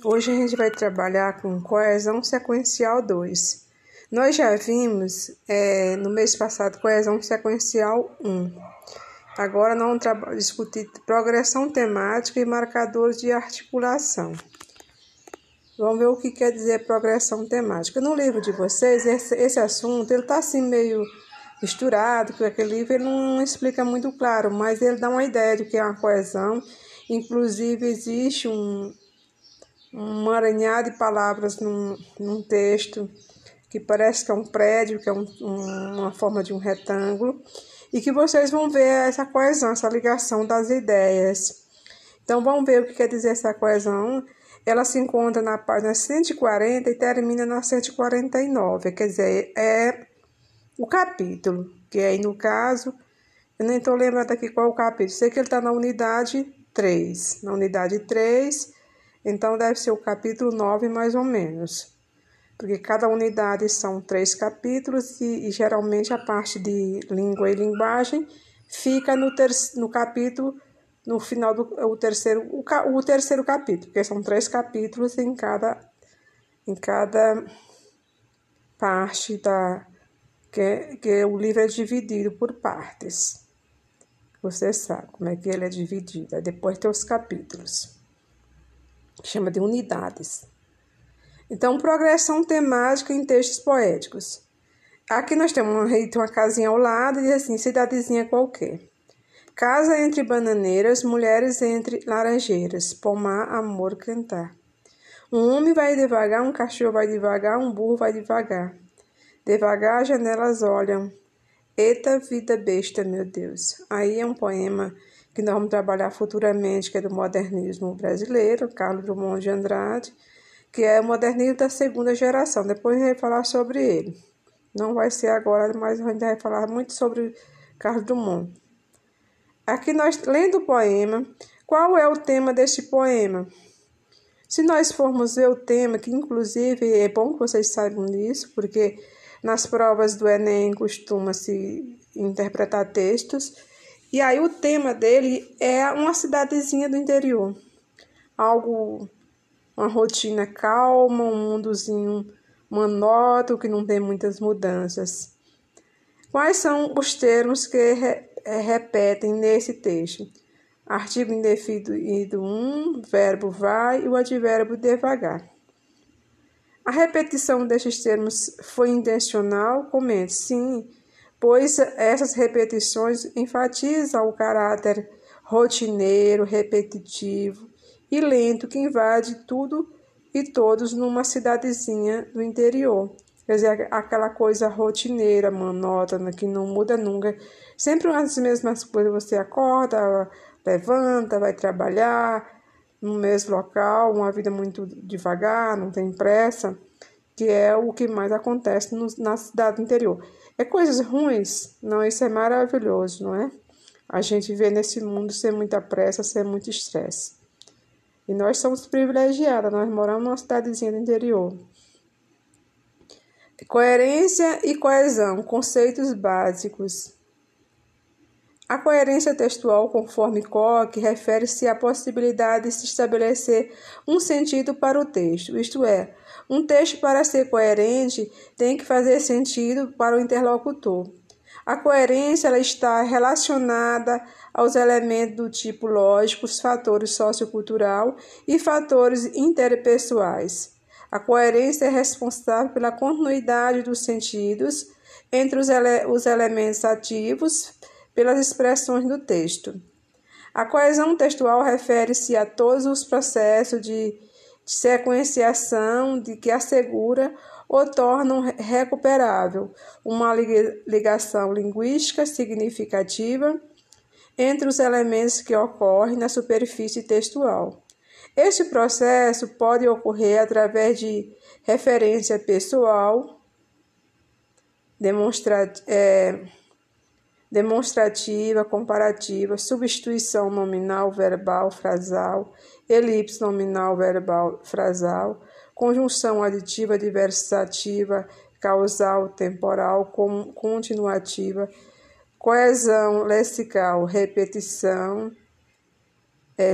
Hoje a gente vai trabalhar com coesão sequencial 2. Nós já vimos no mês passado coesão sequencial 1. Agora nós vamos discutir progressão temática e marcadores de articulação. Vamos ver o que quer dizer progressão temática. No livro de vocês, esse assunto ele está assim meio misturado, porque aquele livro ele não explica muito claro, mas ele dá uma ideia do que é uma coesão. Inclusive existe um emaranhado de palavras num texto que parece que é um prédio, que é uma forma de um retângulo, e que vocês vão ver essa coesão, essa ligação das ideias. Então, vamos ver o que quer dizer essa coesão. Ela se encontra na página 140 e termina na 149, quer dizer, é o capítulo, que aí no caso, eu nem estou lembrando aqui qual é o capítulo, sei que ele está na unidade 3. Na unidade 3, então deve ser o capítulo 9 mais ou menos, porque cada unidade são 3 capítulos e geralmente a parte de língua e linguagem fica no capítulo, no final do terceiro capítulo, porque são 3 capítulos em cada parte que o livro é dividido por partes. Você sabe como é que ele é dividido. Aí depois tem os capítulos, que chama de unidades. Então, progressão temática em textos poéticos. Aqui nós temos uma casinha ao lado e diz assim, cidadezinha qualquer. Casa entre bananeiras, mulheres entre laranjeiras, pomar, amor, cantar. Um homem vai devagar, um cachorro vai devagar, um burro vai devagar. Devagar as janelas olham. Eita vida besta, meu Deus. Aí é um poema que nós vamos trabalhar futuramente, que é do modernismo brasileiro, Carlos Drummond de Andrade, que é o modernismo da segunda geração. Depois a gente vai falar sobre ele. Não vai ser agora, mas a gente vai falar muito sobre Carlos Drummond. Aqui nós, lendo o poema, qual é o tema deste poema? Se nós formos ver o tema, que inclusive é bom que vocês saibam disso, porque nas provas do Enem costuma-se interpretar textos, e aí o tema dele é uma cidadezinha do interior. Uma rotina calma, um mundozinho monótono, que não tem muitas mudanças. Quais são os termos que repetem nesse texto? Artigo indefinido 1, verbo vai e o advérbio devagar. A repetição destes termos foi intencional? Comente sim, pois essas repetições enfatizam o caráter rotineiro, repetitivo e lento que invade tudo e todos numa cidadezinha do interior. Quer dizer, aquela coisa rotineira, monótona, que não muda nunca. Sempre as mesmas coisas, você acorda, levanta, vai trabalhar no mesmo local, uma vida muito devagar, não tem pressa, que é o que mais acontece na cidade do interior. É coisas ruins? Não, isso é maravilhoso, não é? A gente vê nesse mundo sem muita pressa, sem muito estresse. E nós somos privilegiadas, nós moramos numa cidadezinha do interior. Coerência e coesão, conceitos básicos. A coerência textual, conforme Koch, refere-se à possibilidade de se estabelecer um sentido para o texto, isto é, um texto para ser coerente tem que fazer sentido para o interlocutor. A coerência ela está relacionada aos elementos do tipo lógico, fatores sociocultural e fatores interpessoais. A coerência é responsável pela continuidade dos sentidos entre os elementos ativos pelas expressões do texto. A coesão textual refere-se a todos os processos de sequenciação de que assegura ou tornam recuperável uma ligação linguística significativa entre os elementos que ocorrem na superfície textual. Este processo pode ocorrer através de referência pessoal, demonstrativa, comparativa, substituição nominal, verbal, frasal, elipse nominal, verbal, frasal, conjunção aditiva, adversativa, causal, temporal, continuativa, coesão lexical, repetição,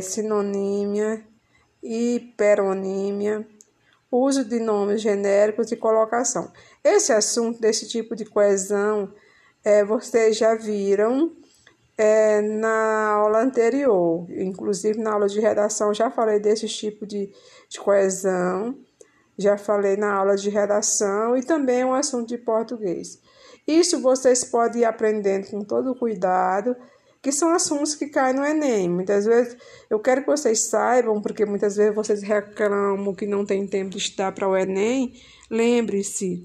sinonímia, hiperonímia, uso de nomes genéricos e colocação. Esse assunto, desse tipo de coesão, vocês já viram na aula anterior. Inclusive, na aula de redação, já falei desse tipo de coesão. Já falei na aula de redação e também é um assunto de português. Isso vocês podem ir aprendendo com todo cuidado, que são assuntos que caem no Enem. Muitas vezes, eu quero que vocês saibam, porque muitas vezes vocês reclamam que não tem tempo de estudar para o Enem. Lembre-se,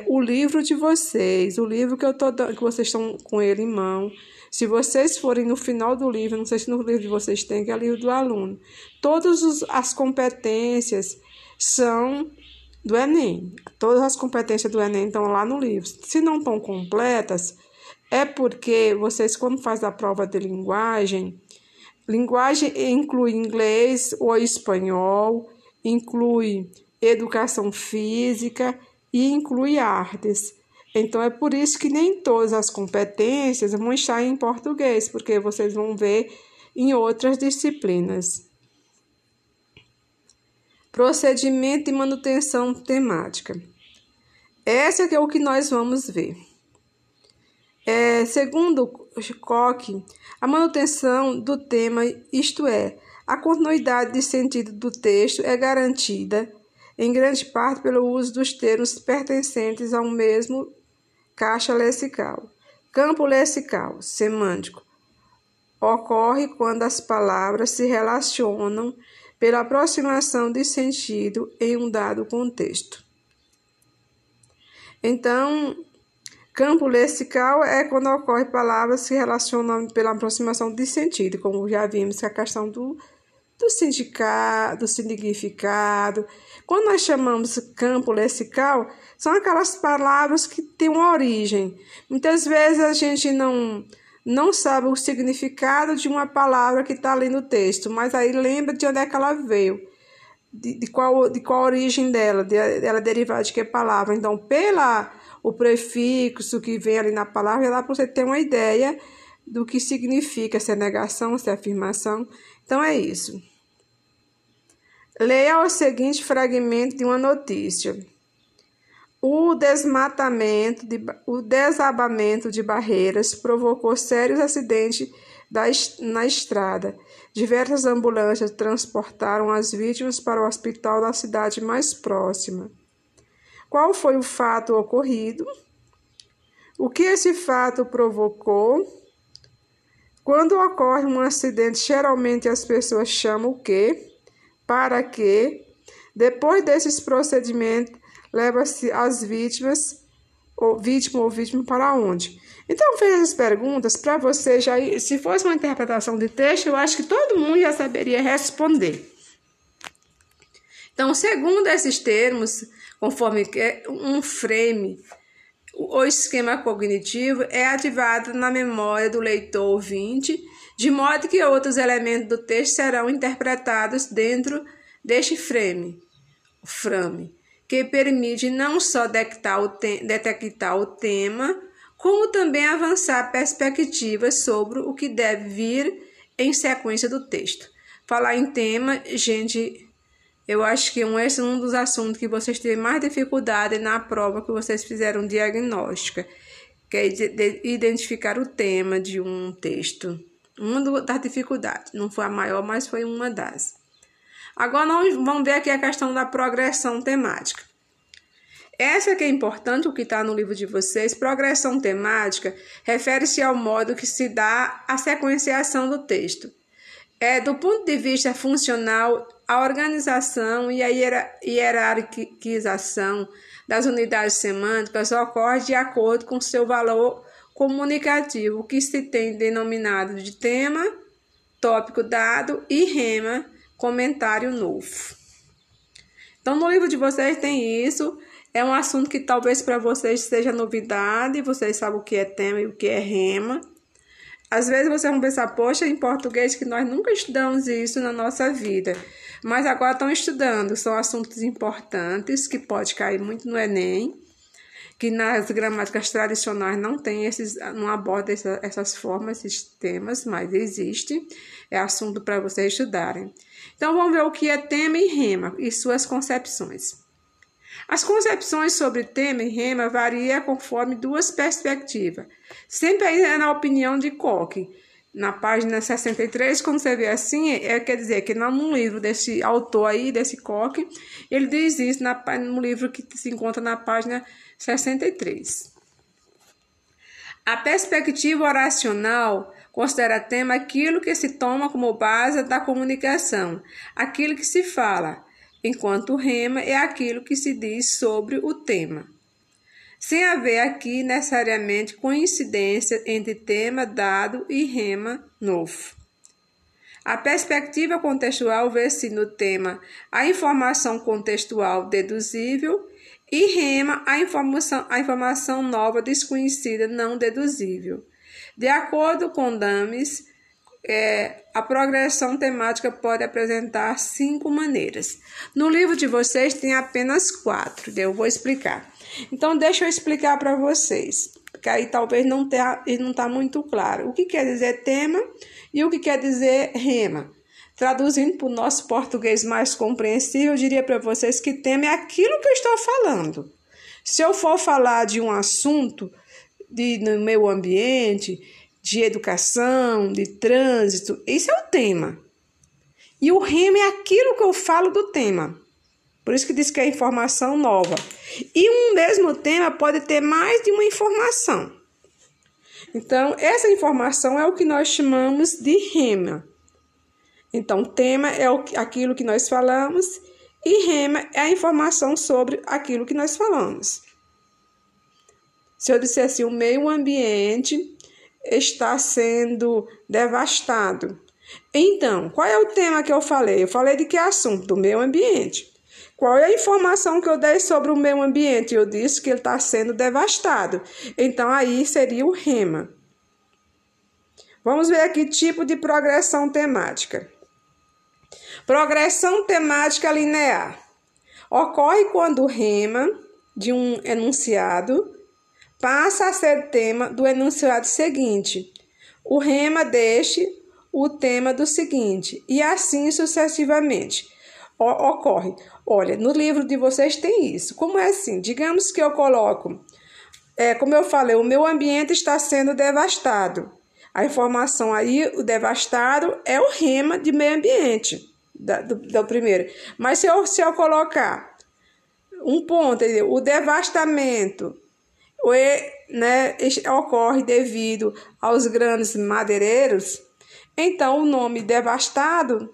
o livro de vocês, o livro que vocês estão com ele em mão. Se vocês forem no final do livro, não sei se no livro de vocês tem, que é o livro do aluno. Todas as competências são do Enem. Todas as competências do Enem estão lá no livro. Se não estão completas, é porque vocês, quando fazem a prova de linguagem inclui inglês ou espanhol, inclui educação física e inclui artes. Então, é por isso que nem todas as competências vão estar em português, porque vocês vão ver em outras disciplinas. Procedimento de manutenção temática. Essa que é o que nós vamos ver. Segundo Koch, a manutenção do tema, isto é, a continuidade de sentido do texto, é garantida, em grande parte, pelo uso dos termos pertencentes ao mesmo caixa lexical. Campo lexical, semântico, ocorre quando as palavras se relacionam pela aproximação de sentido em um dado contexto. Então, campo lexical é quando ocorre palavras que se relacionam pela aproximação de sentido, como já vimos, que é a questão do significado. Quando nós chamamos campo lexical, são aquelas palavras que têm uma origem. Muitas vezes a gente não sabe o significado de uma palavra que está ali no texto, mas aí lembra de onde é que ela veio, de qual origem dela, ela derivada de que palavra. Então, o prefixo que vem ali na palavra, dá para você ter uma ideia do que significa, se é negação, se é afirmação. Então, é isso. Leia o seguinte fragmento de uma notícia. O desabamento de barreiras provocou sérios acidentes na estrada. Diversas ambulâncias transportaram as vítimas para o hospital da cidade mais próxima. Qual foi o fato ocorrido? O que esse fato provocou? Quando ocorre um acidente, geralmente as pessoas chamam o quê? Para quê? Depois desses procedimentos, leva-se as vítimas, ou vítima para onde? Então, fez as perguntas para você já. Se fosse uma interpretação de texto, eu acho que todo mundo já saberia responder. Então, segundo esses termos, conforme um frame, o esquema cognitivo é ativado na memória do leitor ouvinte, de modo que outros elementos do texto serão interpretados dentro deste frame, o frame, que permite não só detectar o tema, como também avançar perspectivas sobre o que deve vir em sequência do texto. Falar em tema, gente, eu acho que esse é um dos assuntos que vocês têm mais dificuldade na prova que vocês fizeram diagnóstica, que é identificar o tema de um texto. Uma das dificuldades, não foi a maior, mas foi uma das. Agora nós vamos ver aqui a questão da progressão temática. Essa que é importante, o que está no livro de vocês. Progressão temática refere-se ao modo que se dá a sequenciação do texto. Do ponto de vista funcional, a organização e a hierarquização das unidades semânticas ocorre de acordo com seu valor comunicativo, que se tem denominado de tema, tópico dado, e rema, comentário novo. Então, no livro de vocês tem isso. É um assunto que talvez para vocês seja novidade, vocês sabem o que é tema e o que é rema. Às vezes vocês vão pensar, poxa, em português que nós nunca estudamos isso na nossa vida. Mas agora estão estudando, são assuntos importantes que pode cair muito no Enem. que nas gramáticas tradicionais não aborda essas formas, esses temas, mas existe, é assunto para vocês estudarem. Então, vamos ver o que é tema e rema e suas concepções. As concepções sobre tema e rema variam conforme duas perspectivas. Sempre aí é na opinião de Koch. Na página 63, quando você vê assim, quer dizer que num livro desse autor aí, desse Koch, ele diz isso no livro que se encontra na página 63. A perspectiva oracional considera tema aquilo que se toma como base da comunicação, aquilo que se fala, enquanto o rema é aquilo que se diz sobre o tema. Sem haver aqui necessariamente coincidência entre tema dado e rema novo. A perspectiva contextual vê-se no tema a informação contextual deduzível e rema a informação nova desconhecida não deduzível. De acordo com Dames, a progressão temática pode apresentar 5 maneiras. No livro de vocês tem apenas 4, eu vou explicar. Então, deixa eu explicar para vocês, porque aí talvez não está muito claro. O que quer dizer tema e o que quer dizer rema. Traduzindo para o nosso português mais compreensível, eu diria para vocês que tema é aquilo que eu estou falando. Se eu for falar de um assunto no meio ambiente, de educação, de trânsito, isso é o tema. E o rema é aquilo que eu falo do tema. Por isso que diz que é informação nova. E um mesmo tema pode ter mais de uma informação. Então, essa informação é o que nós chamamos de rema. Então, tema é aquilo que nós falamos e rema é a informação sobre aquilo que nós falamos. Se eu disser assim, o meio ambiente está sendo devastado. Então, qual é o tema que eu falei? Eu falei de que assunto? Do meio ambiente. Qual é a informação que eu dei sobre o meio ambiente? Eu disse que ele está sendo devastado. Então, aí seria o rema. Vamos ver aqui tipo de progressão temática. Progressão temática linear. Ocorre quando o rema de um enunciado passa a ser tema do enunciado seguinte. O rema deste o tema do seguinte. E assim sucessivamente. Ocorre. Olha, no livro de vocês tem isso. Como é assim? Digamos que eu coloco, como eu falei, o meu ambiente está sendo devastado. A informação aí, o devastado, é o rema de meio ambiente, do primeiro. Mas se eu colocar um ponto, o devastamento ocorre devido aos grandes madeireiros, então o nome devastado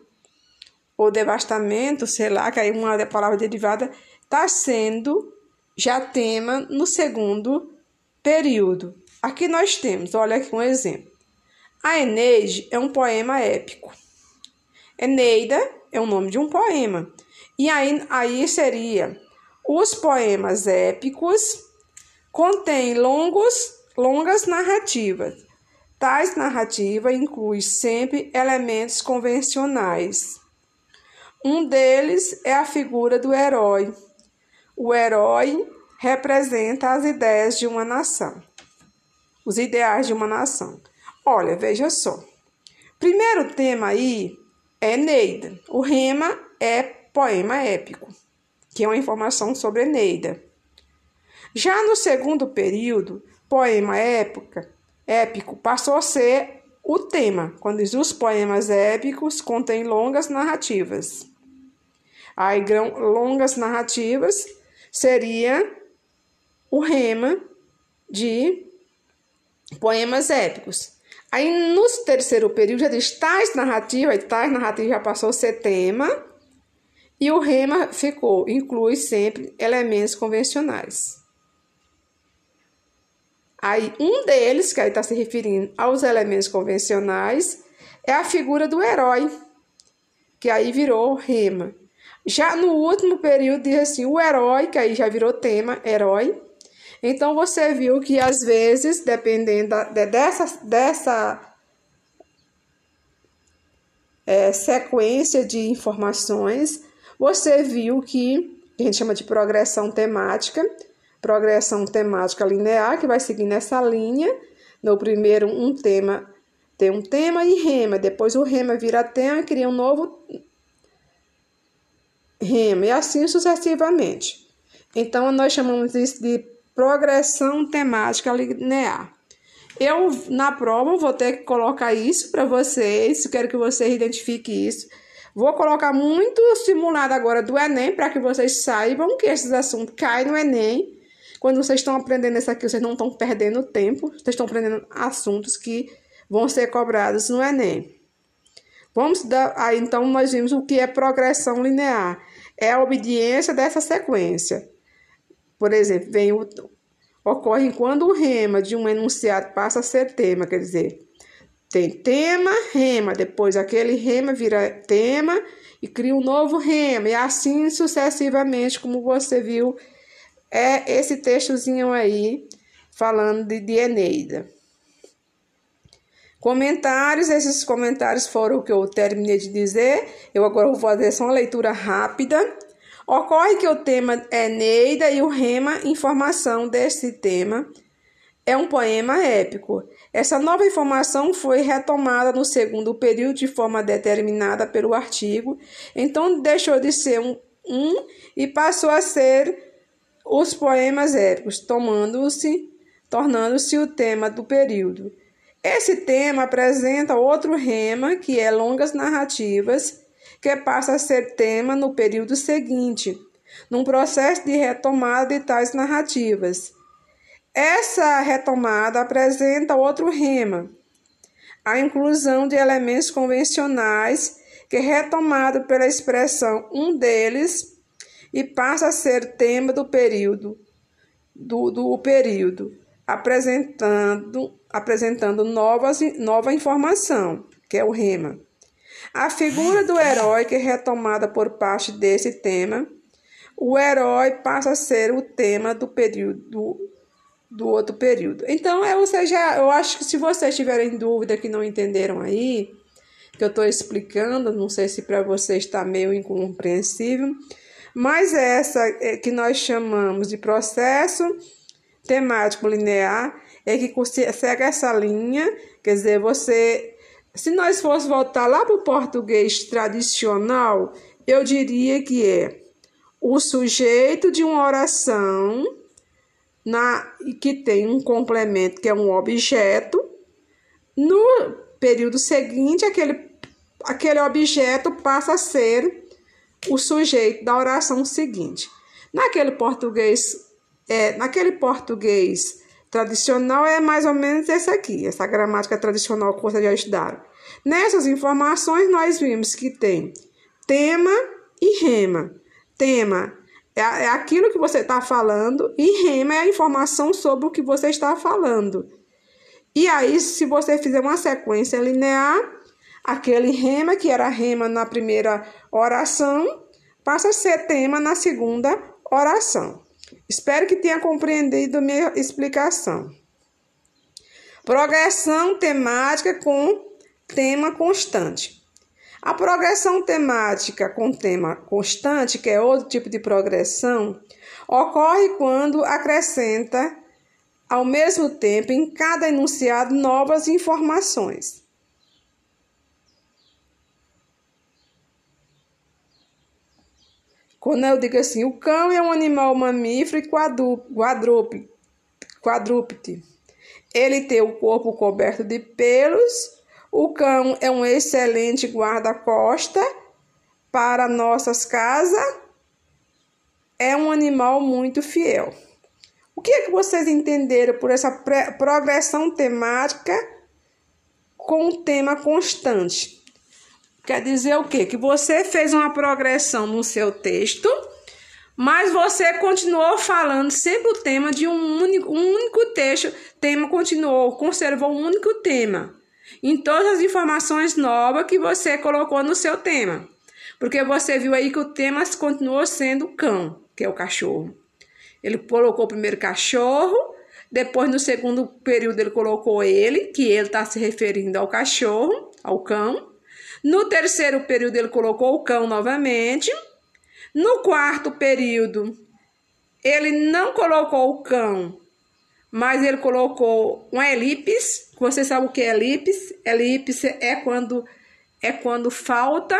ou devastamento, sei lá, que aí uma palavra derivada, está sendo já tema no segundo período. Aqui nós temos, olha aqui um exemplo. A Eneide é um poema épico. Eneida é o nome de um poema. E aí seria, os poemas épicos contêm longas narrativas. Tais narrativas incluem sempre elementos convencionais. Um deles é a figura do herói. O herói representa as ideias de uma nação. Os ideais de uma nação. Olha, veja só. Primeiro tema aí é Eneida. O rema é poema épico, que é uma informação sobre Eneida. Já no segundo período, poema épico passou a ser o tema, quando diz os poemas épicos contêm longas narrativas. Aí, longas narrativas seria o rema de poemas épicos. Aí, no terceiro período, já diz tais narrativas já passou a ser tema, e o rema inclui sempre elementos convencionais. Aí, um deles, que aí está se referindo aos elementos convencionais, é a figura do herói, que aí virou rema. Já no último período, diz assim, o herói, que aí já virou tema, herói. Então, você viu que, às vezes, dependendo dessa sequência de informações, você viu que a gente chama de progressão temática, progressão temática linear, que vai seguir nessa linha. No primeiro, tem um tema e rema. Depois o rema vira tema e cria um novo rema. E assim sucessivamente. Então, nós chamamos isso de progressão temática linear. Eu, na prova, vou ter que colocar isso para vocês. Quero que vocês identifiquem isso. Vou colocar muito simulado agora do Enem, para que vocês saibam que esses assuntos caem no Enem. Quando vocês estão aprendendo isso aqui, vocês não estão perdendo tempo. Vocês estão aprendendo assuntos que vão ser cobrados no Enem. Aí, então, nós vimos o que é progressão linear. É a obediência dessa sequência. Por exemplo, ocorre quando o rema de um enunciado passa a ser tema, quer dizer, tem tema, rema, depois aquele rema vira tema e cria um novo rema, e assim sucessivamente, como você viu, é esse textozinho aí, falando de Eneida. Comentários, esses comentários foram o que eu terminei de dizer, eu agora vou fazer só uma leitura rápida. Ocorre que o tema é Eneida e o rema, informação desse tema, é um poema épico. Essa nova informação foi retomada no segundo período de forma determinada pelo artigo, então deixou de ser um e passou a ser os poemas épicos, tornando-se o tema do período. Esse tema apresenta outro rema, que é longas narrativas, que passa a ser tema no período seguinte, num processo de retomada de tais narrativas. Essa retomada apresenta outro rema, a inclusão de elementos convencionais, que é retomado pela expressão um deles e passa a ser tema do período, apresentando nova informação, que é o rema. A figura do herói, que é retomada por parte desse tema, o herói passa a ser o tema do período do outro período. Então, eu acho que se vocês tiverem dúvida que não entenderam aí, que eu estou explicando, não sei se para vocês está meio incompreensível, mas essa que nós chamamos de processo temático linear é que segue essa linha, quer dizer, se nós fosse voltar lá para o português tradicional, eu diria que é o sujeito de uma oração que tem um complemento, que é um objeto. No período seguinte, aquele objeto passa a ser o sujeito da oração seguinte. Naquele português tradicional é mais ou menos esse aqui, essa gramática tradicional que vocês já estudaram. Nessas informações, nós vimos que tem tema e rema. Tema é aquilo que você está falando e rema é a informação sobre o que você está falando. E aí, se você fizer uma sequência linear, aquele rema, que era rema na primeira oração, passa a ser tema na segunda oração. Espero que tenha compreendido a minha explicação. Progressão temática com tema constante. A progressão temática com tema constante, que é outro tipo de progressão, ocorre quando acrescenta, ao mesmo tempo, em cada enunciado, novas informações. Quando eu digo assim, o cão é um animal mamífero e quadrúpede. Ele tem o corpo coberto de pelos. O cão é um excelente guarda-costa para nossas casas. É um animal muito fiel. O que é que vocês entenderam por essa progressão temática com tema constante? Quer dizer o quê? Que você fez uma progressão no seu texto, mas você continuou falando sempre o tema de um único texto. Tema conservou um único tema em todas as informações novas que você colocou no seu tema. Porque você viu aí que o tema continuou sendo o cão, que é o cachorro. Ele colocou primeiro cachorro, depois no segundo período ele colocou ele, que ele está se referindo ao cachorro, ao cão. No terceiro período ele colocou o cão novamente. No quarto período ele não colocou o cão, mas ele colocou uma elipse. Você sabe o que é elipse? Elipse é quando falta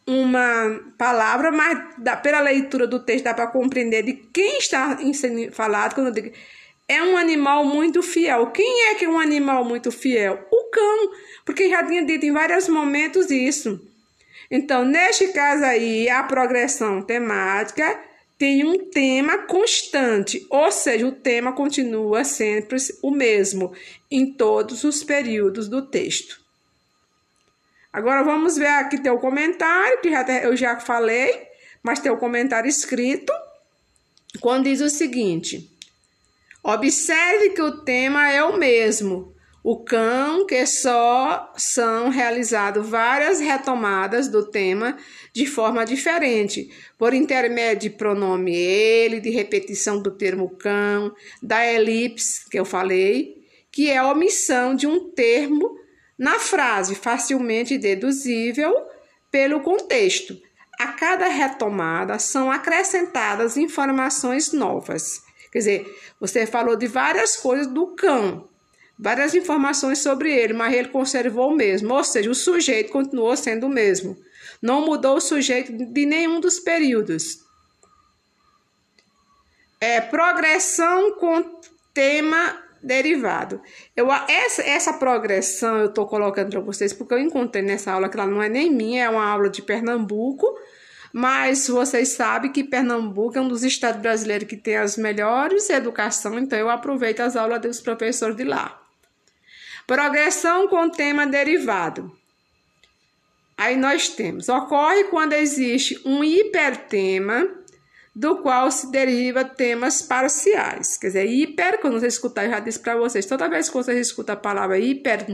uma palavra, mas pela leitura do texto dá para compreender de quem está sendo falado. Quando eu digo, é um animal muito fiel. Quem é que é um animal muito fiel? O cão, porque já tinha dito em vários momentos isso. Então, neste caso aí, a progressão temática tem um tema constante, ou seja, o tema continua sempre o mesmo em todos os períodos do texto. Agora vamos ver aqui tem o comentário, que eu já falei, mas tem o comentário escrito, quando diz o seguinte: observe que o tema é o mesmo, o cão, que só são realizadas várias retomadas do tema de forma diferente, por intermédio de pronome ele, de repetição do termo cão, da elipse, que eu falei, que é a omissão de um termo na frase, facilmente deduzível pelo contexto. A cada retomada são acrescentadas informações novas. Quer dizer, você falou de várias coisas do cão, várias informações sobre ele, mas ele conservou o mesmo, ou seja, o sujeito continuou sendo o mesmo. Não mudou o sujeito de nenhum dos períodos. Progressão com tema derivado. Essa progressão eu estou colocando para vocês porque eu encontrei nessa aula que ela não é nem minha, é uma aula de Pernambuco, mas vocês sabem que Pernambuco é um dos estados brasileiros que tem as melhores educação, então eu aproveito as aulas dos professores de lá. Progressão com tema derivado. Aí nós temos, ocorre quando existe um hipertema do qual se deriva temas parciais. Quer dizer, hiper, quando você escutar, eu já disse para vocês, toda vez que você escuta a palavra hiper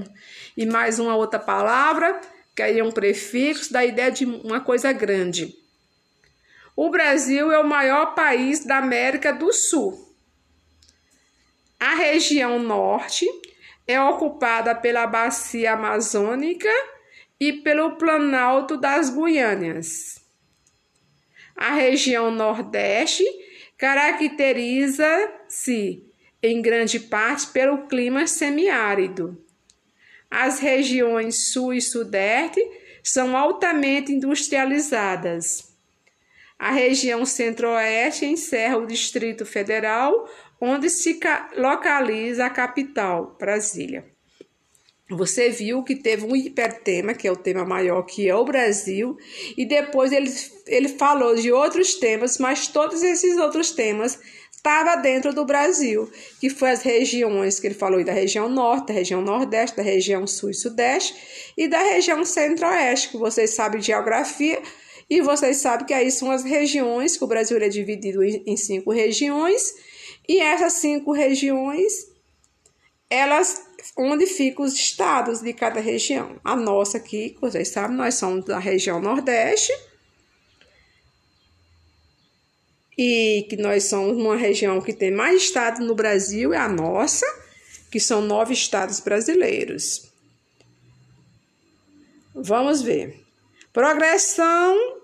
e mais uma outra palavra, que aí é um prefixo, dá a ideia de uma coisa grande. O Brasil é o maior país da América do Sul. A região norte é ocupada pela bacia amazônica e pelo Planalto das Guianas. A região Nordeste caracteriza-se, em grande parte, pelo clima semiárido. As regiões Sul e Sudeste são altamente industrializadas. A região Centro-Oeste encerra o Distrito Federal, onde se localiza a capital, Brasília. Você viu que teve um hipertema, que é o tema maior, que é o Brasil, e depois ele falou de outros temas, mas todos esses outros temas estavam dentro do Brasil, que foi as regiões que ele falou, da região Norte, da região Nordeste, da região Sul e Sudeste e da região Centro-Oeste, que vocês sabem de geografia, e vocês sabem que aí são as regiões, que o Brasil é dividido em 5 regiões, e essas 5 regiões, elas onde ficam os estados de cada região. A nossa aqui, vocês sabem, nós somos da região Nordeste e que nós somos uma região que tem mais estados no Brasil, é a nossa, que são 9 estados brasileiros. Vamos ver. Progressão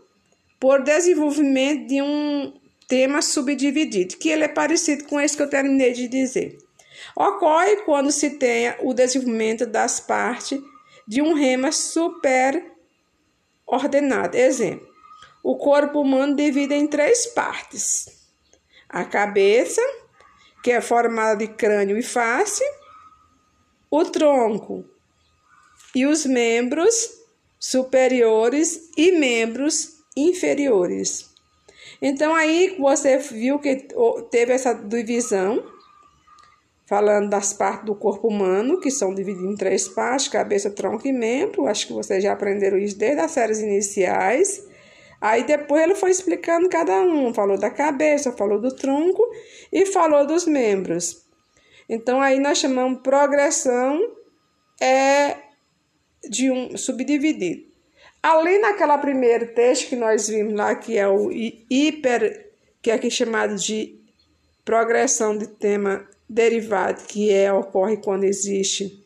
por desenvolvimento de um tema subdividido, que ele é parecido com esse que eu terminei de dizer. Ocorre quando se tenha o desenvolvimento das partes de um rema superordenado. Exemplo, o corpo humano divide em 3 partes. A cabeça, que é formada de crânio e face, o tronco e os membros superiores e membros inferiores. Então, aí você viu que teve essa divisão, falando das partes do corpo humano, que são divididas em 3 partes, cabeça, tronco e membro. Acho que vocês já aprenderam isso desde as séries iniciais. Aí depois ele foi explicando cada um. Falou da cabeça, falou do tronco e falou dos membros. Então aí nós chamamos progressão de um subdividido. Ali naquela primeiro texto que nós vimos lá, que é o hiper, que é aqui chamado de progressão de tema derivado, que ocorre quando existe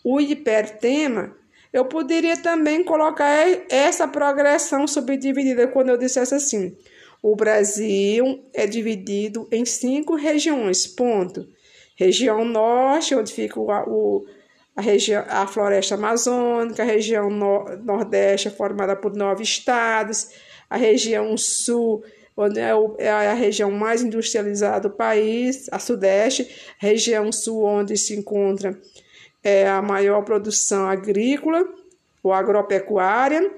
o hipertema, eu poderia também colocar essa progressão subdividida quando eu dissesse assim: O Brasil é dividido em 5 regiões, ponto. Região Norte, onde fica a floresta amazônica, a região Nordeste é formada por 9 estados, a região Sul, onde é a região mais industrializada do país, a Sudeste, região Sul, onde se encontra a maior produção agrícola ou agropecuária,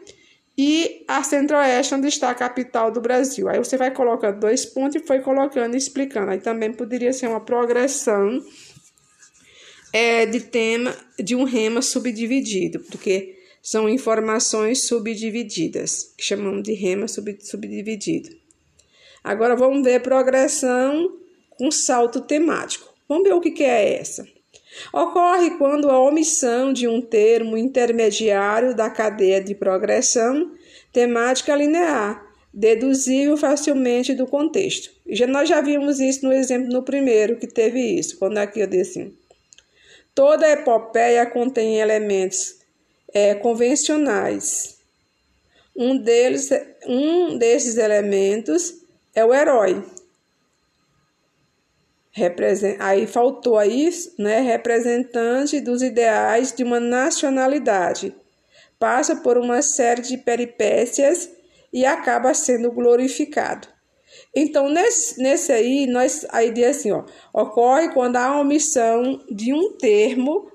e a Centro-Oeste, onde está a capital do Brasil. Aí você vai colocando 2 pontos e foi colocando e explicando. Aí também poderia ser uma progressão de tema de um rema subdividido, porque são informações subdivididas, que chamamos de rema subdividido. Agora vamos ver progressão com salto temático. Vamos ver o que é essa. Ocorre quando a omissão de um termo intermediário da cadeia de progressão temática linear, deduzível facilmente do contexto. Nós já vimos isso no exemplo no primeiro, que teve isso, quando aqui eu disse assim. Toda epopeia contém elementos convencionais. Um desses elementos é o herói. Aí faltou aí, né, representante dos ideais de uma nacionalidade. Passa por uma série de peripécias e acaba sendo glorificado. Então, nesse aí, aí diz assim, ocorre quando há omissão de um termo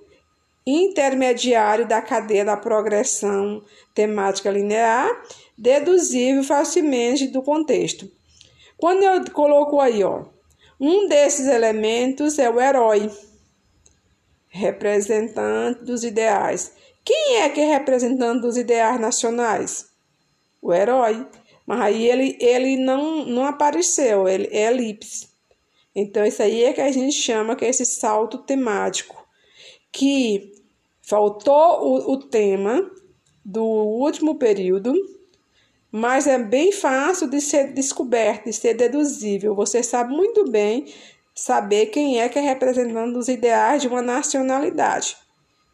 intermediário da cadeia da progressão temática linear, deduzível facilmente do contexto. Quando eu coloco aí, um desses elementos é o herói, representante dos ideais. Quem é que é representante dos ideais nacionais? O herói. Mas aí ele não apareceu, ele é elipse. Então, isso aí é que a gente chama que é esse salto temático, que faltou o tema do último período, mas é bem fácil de ser descoberto, de ser deduzível. Você sabe muito bem saber quem é que é representando os ideais de uma nacionalidade.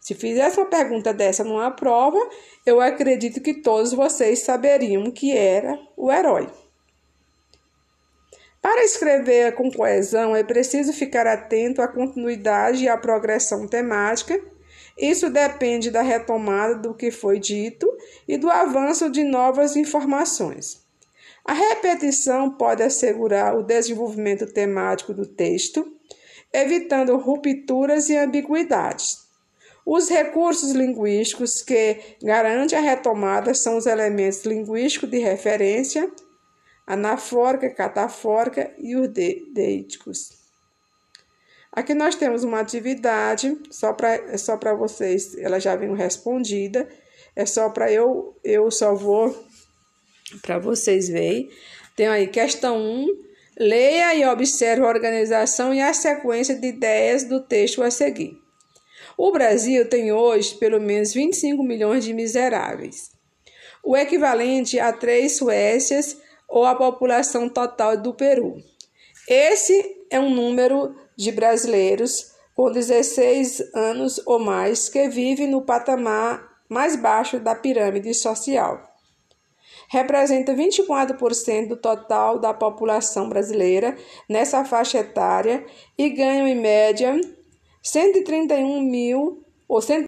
Se fizesse uma pergunta dessa numa prova, eu acredito que todos vocês saberiam que era o herói. Para escrever com coesão, é preciso ficar atento à continuidade e à progressão temática. Isso depende da retomada do que foi dito e do avanço de novas informações. A repetição pode assegurar o desenvolvimento temático do texto, evitando rupturas e ambiguidades. Os recursos linguísticos que garantem a retomada são os elementos linguísticos de referência, anafórica, catafórica e os deíticos. Aqui nós temos uma atividade, só para vocês, ela já vem respondida, é só para eu só vou para vocês verem. Tem aí questão 1, leia e observe a organização e a sequência de ideias do texto a seguir. O Brasil tem hoje pelo menos 25 milhões de miseráveis, o equivalente a 3 Suécias ou a população total do Peru. Esse é um número de brasileiros com 16 anos ou mais que vivem no patamar mais baixo da pirâmide social. Representa 24% do total da população brasileira nessa faixa etária e ganham em média 131 mil ou